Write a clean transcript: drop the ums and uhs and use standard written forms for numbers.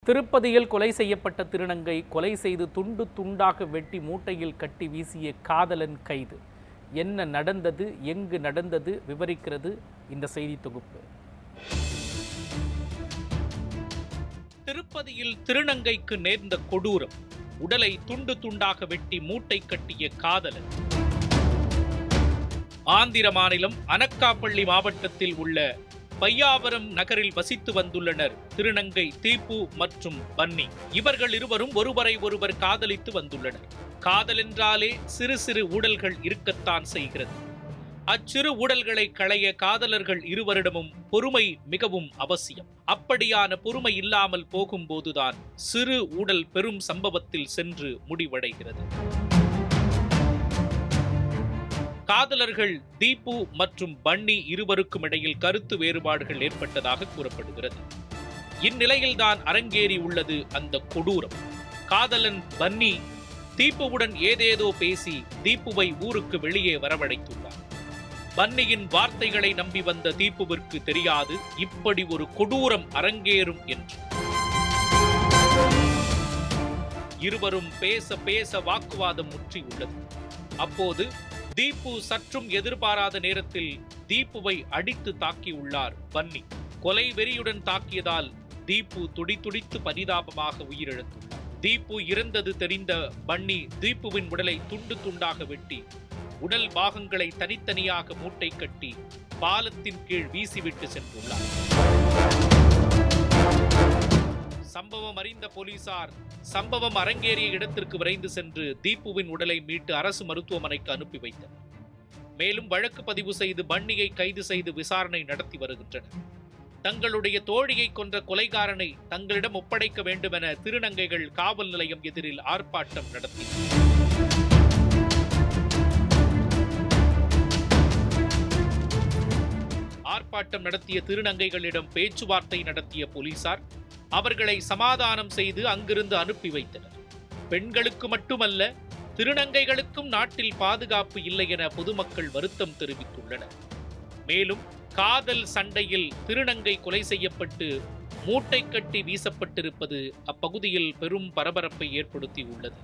திருப்பதியில் கொலை செய்யப்பட்ட திருநங்கை கொலை செய்து துண்டு துண்டாக வெட்டி மூட்டையில் கட்டி வீசிய காதலன் கைது. என்ன நடந்தது, எங்கு நடந்தது விவரிக்கிறது இந்த செய்தி தொகுப்பு. திருப்பதியில் திருநங்கைக்கு நேர்ந்த கொடூரம். உடலை துண்டு துண்டாக வெட்டி மூட்டை கட்டிய காதலன். ஆந்திர மாநிலம் அனக்காப்பள்ளி மாவட்டத்தில் உள்ள பையாவரம் நகரில் வசித்து வந்துள்ளனர் திருநங்கை தீப்பு மற்றும் பன்னி. இவர்கள் இருவரும் ஒருவரை ஒருவர் காதலித்து வந்துள்ளனர். காதல் என்றாலே சிறு சிறு ஊடல்கள் இருக்கத்தான் செய்கிறது. அச்சிறு ஊடல்களை களைய காதலர்கள் இருவரிடமும் பொறுமை மிகவும் அவசியம். அப்படியான பொறுமை இல்லாமல் போகும்போதுதான் சிறு ஊடல் பெரும் சம்பவத்தில் சென்று முடிவடைகிறது. காதலர்கள் தீப்பு மற்றும் பன்னி இருவருக்கும் இடையில் கருத்து வேறுபாடுகள் ஏற்பட்டதாக கூறப்படுகிறது. இந்நிலையில்தான் அரங்கேறி உள்ளது அந்த கொடூரம். காதலன் பன்னி தீப்புவுடன் ஏதேதோ பேசி தீப்புவை ஊருக்கு வெளியே வரவழைத்துள்ளார். பன்னியின் வார்த்தைகளை நம்பி வந்த தீப்புவிற்கு தெரியாது இப்படி ஒரு கொடூரம் அரங்கேறும் என்று. இருவரும் பேச பேச வாக்குவாதம் முற்றி உள்ளது. அப்போது தீப்பு சற்றும் எதிர்பாராத நேரத்தில் தீப்புவை அடித்து தாக்கியுள்ளார் பன்னி. கொலை வெறியுடன் தாக்கியதால் தீப்பு துடித்துடித்து பரிதாபமாக உயிரிழந்துள்ளார். தீப்பு இறந்தது தெரிந்த பன்னி தீப்புவின் உடலை துண்டு துண்டாக வெட்டி உடல் பாகங்களை தனித்தனியாக மூட்டை கட்டி பாலத்தின் கீழ் வீசிவிட்டு சென்றுள்ளார். சம்பவம் அறிந்த போலீசார் சம்பவம் அரங்கேறிய இடத்திற்கு விரைந்து சென்று தீப்புவின் உடலை மீட்டு அரசு மருத்துவமனைக்கு அனுப்பி வைத்தனர். மேலும் வழக்கு பதிவு செய்து பன்னியை கைது செய்து விசாரணை நடத்தி வருகின்றனர். தங்களுடைய தோழியை கொன்ற கொலைகாரனை தங்களிடம் ஒப்படைக்க வேண்டும் என திருநங்கைகள் காவல் நிலையம் எதிரில் ஆர்ப்பாட்டம் நடத்தினர். ஆர்ப்பாட்டம் நடத்திய திருநங்கைகளிடம் பேச்சுவார்த்தை நடத்திய போலீசார் அவர்களை சமாதானம் செய்து அங்கிருந்து அனுப்பி வைத்தனர். பெண்களுக்கு மட்டுமல்ல, திருநங்கைகளுக்கும் நாட்டில் பாதுகாப்பு இல்லை என பொதுமக்கள் வருத்தம் தெரிவித்துள்ளனர். மேலும் காதல் சண்டையில் திருநங்கை கொலை செய்யப்பட்டு மூட்டை கட்டி வீசப்பட்டிருப்பது அப்பகுதியில் பெரும் பரபரப்பை ஏற்படுத்தியுள்ளது.